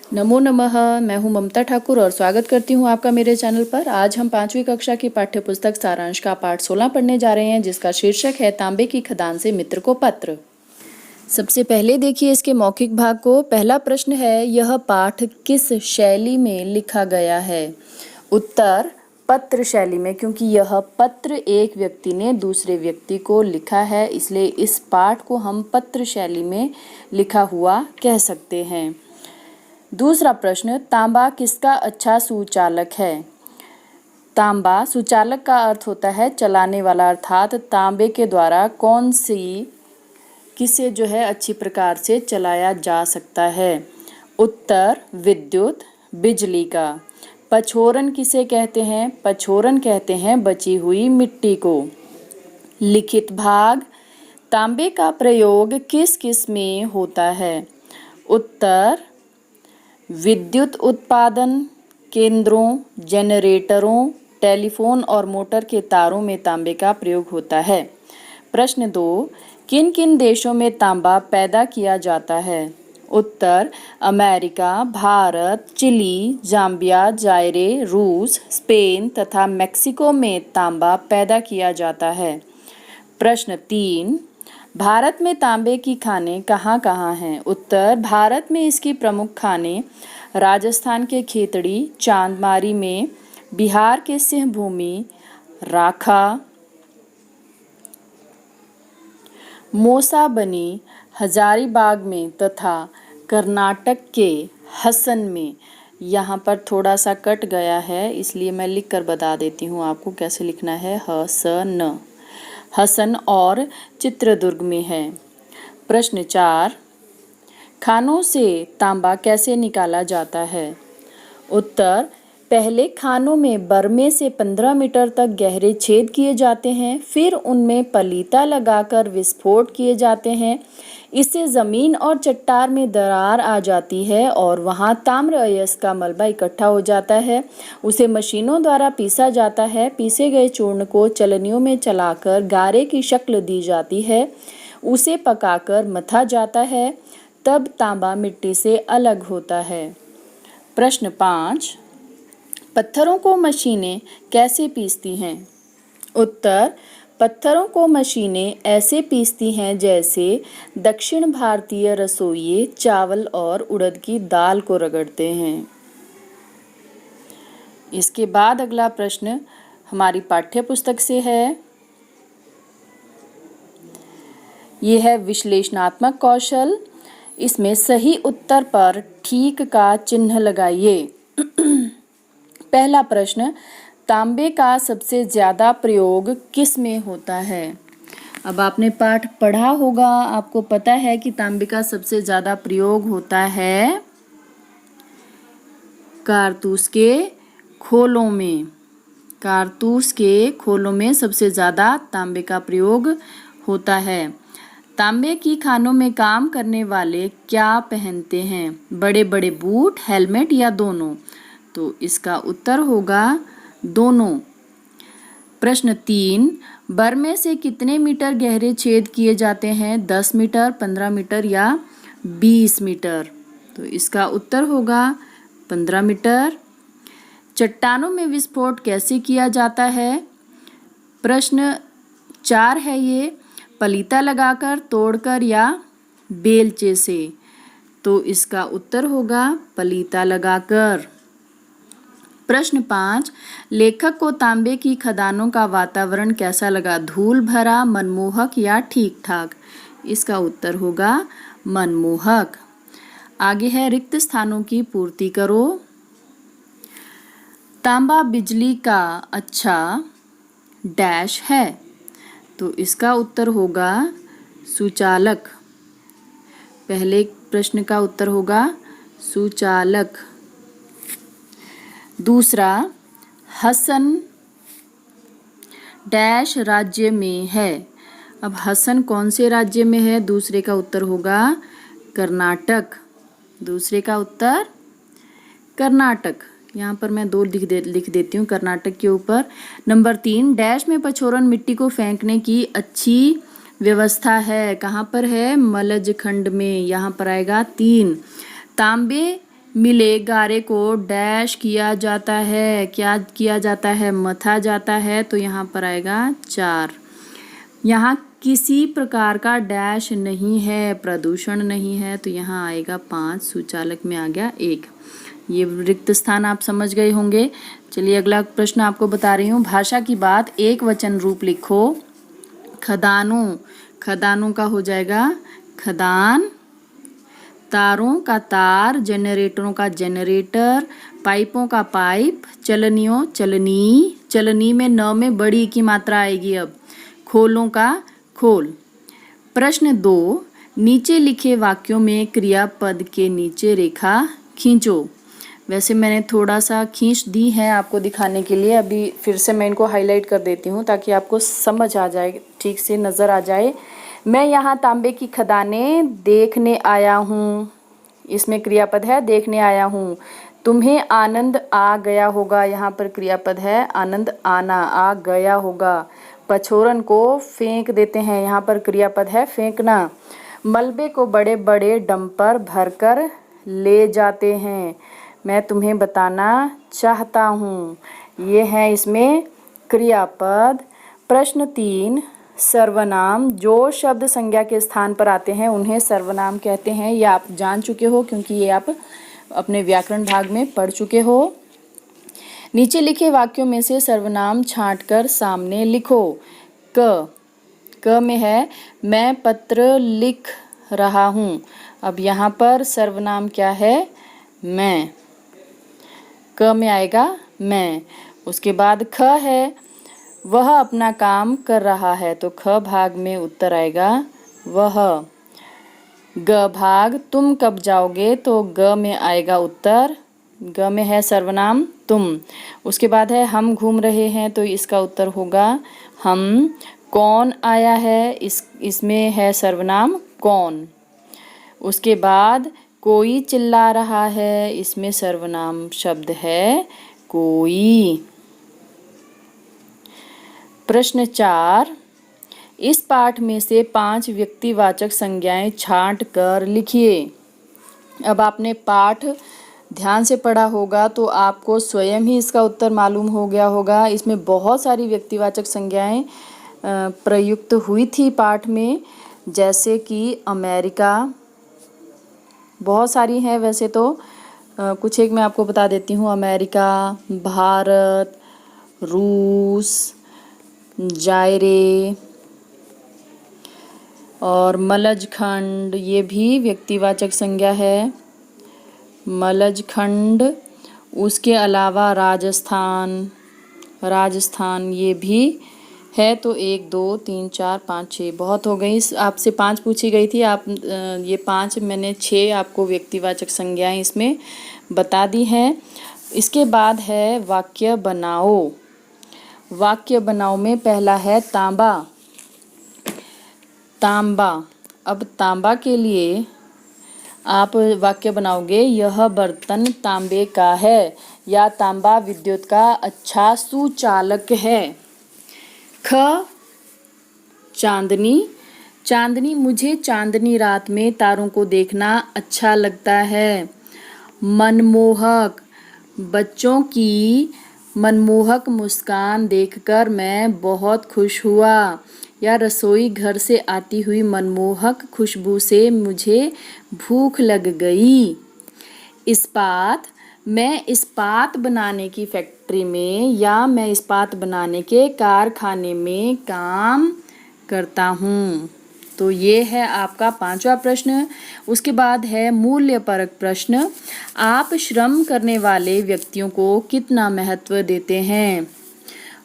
नमो नमः। मैं हूं ममता ठाकुर और स्वागत करती हूं आपका मेरे चैनल पर। आज हम 5वीं कक्षा की पाठ्यपुस्तक सारांश का पाठ 16 पढ़ने जा रहे हैं, जिसका शीर्षक है तांबे की खदान से मित्र को पत्र। सबसे पहले देखिए इसके मौखिक भाग को। पहला प्रश्न है, यह पाठ किस शैली में लिखा गया है? उत्तर, पत्र शैली में, क्योंकि यह पत्र एक व्यक्ति ने दूसरे व्यक्ति को लिखा है, इसलिए इस पाठ को हम पत्र शैली में लिखा हुआ कह सकते हैं। दूसरा प्रश्न, तांबा किसका अच्छा सुचालक है? तांबा, सुचालक का अर्थ होता है चलाने वाला, अर्थात तांबे के द्वारा किसे अच्छी प्रकार से चलाया जा सकता है। उत्तर, विद्युत, बिजली का। पछोरन किसे कहते हैं? पछोरन कहते हैं बची हुई मिट्टी को। लिखित भाग, तांबे का प्रयोग किस किस में होता है? उत्तर, विद्युत उत्पादन केंद्रों, जनरेटरों, टेलीफोन और मोटर के तारों में तांबे का प्रयोग होता है। प्रश्न 2, किन किन देशों में तांबा पैदा किया जाता है? उत्तर, America, Bharat, Chile, Zambia, Zaire, रूस, स्पेन तथा मेक्सिको में तांबा पैदा किया जाता है। प्रश्न 3, भारत में तांबे की खानें कहाँ कहाँ हैं? उत्तर, भारत में इसकी प्रमुख खानें राजस्थान के खेतड़ी, चांदमारी में, बिहार के सिंहभूमि, राखा, मोसाबनी, हजारीबाग में तथा कर्नाटक के हसन में। यहाँ पर थोड़ा सा कट गया है, इसलिए मैं लिख कर बता देती हूँ आपको कैसे लिखना है। हसन और चित्रदुर्ग में है। प्रश्न 4, खानों से तांबा कैसे निकाला जाता है? उत्तर, पहले खानों में बरमे से 15 मीटर तक गहरे छेद किए जाते हैं, फिर उनमें पलीता लगाकर विस्फोट किए जाते हैं। इससे जमीन और चट्टान में दरार आ जाती है और वहां ताम्र अयस्क का मलबा इकट्ठा हो जाता है। उसे मशीनों द्वारा पीसा जाता है। पीसे गए चूर्ण को चलनियों में चलाकर गारे की शक्ल दी जाती है। उसे पकाकर मथा जाता है, तब तांबा मिट्टी से अलग होता है। प्रश्न 5, पत्थरों को मशीनें कैसे पीसती हैं? उत्तर, पत्थरों को मशीनें ऐसे पीसती हैं जैसे दक्षिण भारतीय रसोइये चावल और उड़द की दाल को रगड़ते हैं। इसके बाद अगला प्रश्न हमारी पाठ्य पुस्तक से है। यह है विश्लेषणात्मक कौशल। इसमें सही उत्तर पर ठीक का चिन्ह लगाइए। पहला प्रश्न, तांबे का सबसे ज्यादा प्रयोग किस में होता है? अब आपने पाठ पढ़ा होगा, आपको पता है कि तांबे का सबसे ज्यादा प्रयोग होता है कारतूस के खोलों में। कारतूस के खोलों में सबसे ज्यादा तांबे का प्रयोग होता है। तांबे की खानों में काम करने वाले क्या पहनते हैं? बड़े बड़े बूट, हेलमेट या दोनों? तो इसका उत्तर होगा दोनों। प्रश्न 3, बरमे से कितने मीटर गहरे छेद किए जाते हैं? 10 मीटर, 15 मीटर या 20 मीटर? तो इसका उत्तर होगा 15 मीटर। चट्टानों में विस्फोट कैसे किया जाता है? प्रश्न 4 है ये, पलीता लगाकर, तोड़कर या बेलचे से? तो इसका उत्तर होगा पलीता लगाकर। प्रश्न 5, लेखक को तांबे की खदानों का वातावरण कैसा लगा? धूल भरा, मनमोहक या ठीक ठाक? इसका उत्तर होगा मनमोहक। आगे है, रिक्त स्थानों की पूर्ति करो। तांबा बिजली का अच्छा डैश है, तो इसका उत्तर होगा सुचालक। पहले प्रश्न का उत्तर होगा सुचालक। दूसरा, हसन डैश राज्य में है। अब हसन कौन से राज्य में है? दूसरे का उत्तर होगा कर्नाटक। दूसरे का उत्तर कर्नाटक। यहाँ पर मैं 2 लिख देती हूँ कर्नाटक के ऊपर। नंबर 3, डैश में पछोरन मिट्टी को फेंकने की अच्छी व्यवस्था है। कहाँ पर है? मलज खंड में। यहाँ पर आएगा 3। तांबे मिले गारे को डैश किया जाता है, क्या किया जाता है, मथा जाता है, तो यहाँ पर आएगा 4। यहाँ किसी प्रकार का डैश नहीं है, प्रदूषण नहीं है, तो यहाँ आएगा 5, सुचालक में आ गया 1। ये रिक्त स्थान आप समझ गए होंगे। चलिए अगला प्रश्न आपको बता रही हूँ। भाषा की बात एक वचन रूप लिखो। खदानों, खदानों का हो जाएगा खदान, तारों का तार, जनरेटरों का जनरेटर, पाइपों का पाइप, चलनियों चलनी, चलनी में न में बड़ी की मात्रा आएगी अब, खोलों का खोल। प्रश्न 2, नीचे लिखे वाक्यों में क्रियापद के नीचे रेखा खींचो। वैसे मैंने थोड़ा सा खींच दी है आपको दिखाने के लिए, अभी फिर से मैं इनको हाईलाइट कर देती हूँ ताकि आपको समझ आ जाए, ठीक से नज़र आ जाए। मैं यहाँ तांबे की खदानें देखने आया हूँ, इसमें क्रियापद है देखने आया हूँ। तुम्हें आनंद आ गया होगा, यहाँ पर क्रियापद है आनंद आना, आ गया होगा। पछोरन को फेंक देते हैं, यहाँ पर क्रियापद है फेंकना। मलबे को बड़े बड़े डंपर भरकर ले जाते हैं, मैं तुम्हें बताना चाहता हूँ, ये है इसमें क्रियापद। प्रश्न 3, सर्वनाम, जो शब्द संज्ञा के स्थान पर आते हैं उन्हें सर्वनाम कहते हैं। ये आप जान चुके हो क्योंकि ये आप अपने व्याकरण भाग में पढ़ चुके हो। नीचे लिखे वाक्यों में से सर्वनाम छांटकर सामने लिखो। क में है मैं पत्र लिख रहा हूँ। अब यहाँ पर सर्वनाम क्या है, मैं, क में आएगा मैं। उसके बाद ख है वह अपना काम कर रहा है, तो ख भाग में उत्तर आएगा वह। ग भाग तुम कब जाओगे, तो ग में आएगा उत्तर, ग में है सर्वनाम तुम। उसके बाद है हम घूम रहे हैं, तो इसका उत्तर होगा हम। कौन आया है, इसमें है सर्वनाम कौन। उसके बाद कोई चिल्ला रहा है, इसमें सर्वनाम शब्द है कोई। प्रश्न 4, इस पाठ में से 5 व्यक्तिवाचक संज्ञाएं छांट कर लिखिए। अब आपने पाठ ध्यान से पढ़ा होगा तो आपको स्वयं ही इसका उत्तर मालूम हो गया होगा। इसमें बहुत सारी व्यक्तिवाचक संज्ञाएं प्रयुक्त हुई थी पाठ में, जैसे कि अमेरिका, बहुत सारी हैं वैसे तो, कुछ एक मैं आपको बता देती हूँ। अमेरिका, भारत, रूस, जायरे और मलज खंड, ये भी व्यक्तिवाचक संज्ञा है, मलज खंड। उसके अलावा राजस्थान, राजस्थान ये भी है। तो 1 2 3 4 5 6 बहुत हो गई। आपसे 5 पूछी गई थी, आप ये 5 मैंने 6 आपको व्यक्तिवाचक संज्ञाएं इसमें बता दी हैं। इसके बाद है वाक्य बनाओ। वाक्य बनाओ में पहला है तांबा, तांबा। अब तांबा के लिए आप वाक्य बनाओगे यह बर्तन तांबे का है, या तांबा विद्युत का अच्छा सुचालक है। ख, चांदनी, चांदनी, मुझे चांदनी रात में तारों को देखना अच्छा लगता है। मनमोहक, बच्चों की मनमोहक मुस्कान देखकर मैं बहुत खुश हुआ, या रसोई घर से आती हुई मनमोहक खुशबू से मुझे भूख लग गई। इस्पात, मैं इस्पात बनाने की फैक्ट्री में या मैं इस्पात बनाने के कारखाने में काम करता हूँ। तो ये है आपका 5वां प्रश्न। उसके बाद है मूल्यपरक प्रश्न। आप श्रम करने वाले व्यक्तियों को कितना महत्व देते हैं?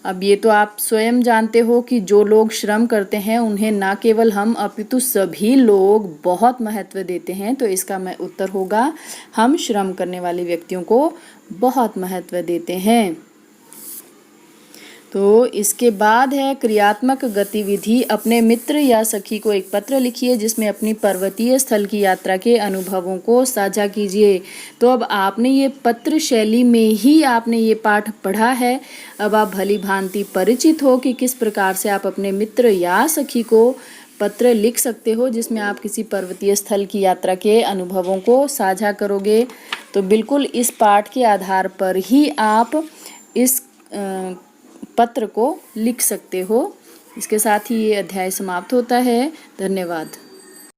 अब ये तो आप स्वयं जानते हो कि जो लोग श्रम करते हैं उन्हें ना केवल हम अपितु सभी लोग बहुत महत्व देते हैं। तो इसका उत्तर होगा हम श्रम करने वाले व्यक्तियों को बहुत महत्व देते हैं। तो इसके बाद है क्रियात्मक गतिविधि। अपने मित्र या सखी को एक पत्र लिखिए जिसमें अपनी पर्वतीय स्थल की यात्रा के अनुभवों को साझा कीजिए। तो अब आपने ये पत्र शैली में ही आपने ये पाठ पढ़ा है। अब आप भली भांति परिचित हो कि किस प्रकार से आप अपने मित्र या सखी को पत्र लिख सकते हो जिसमें आप किसी पर्वतीय स्थल की यात्रा के अनुभवों को साझा करोगे। तो बिल्कुल इस पाठ के आधार पर ही आप इस पत्र को लिख सकते हो। इसके साथ ही ये अध्याय समाप्त होता है। धन्यवाद।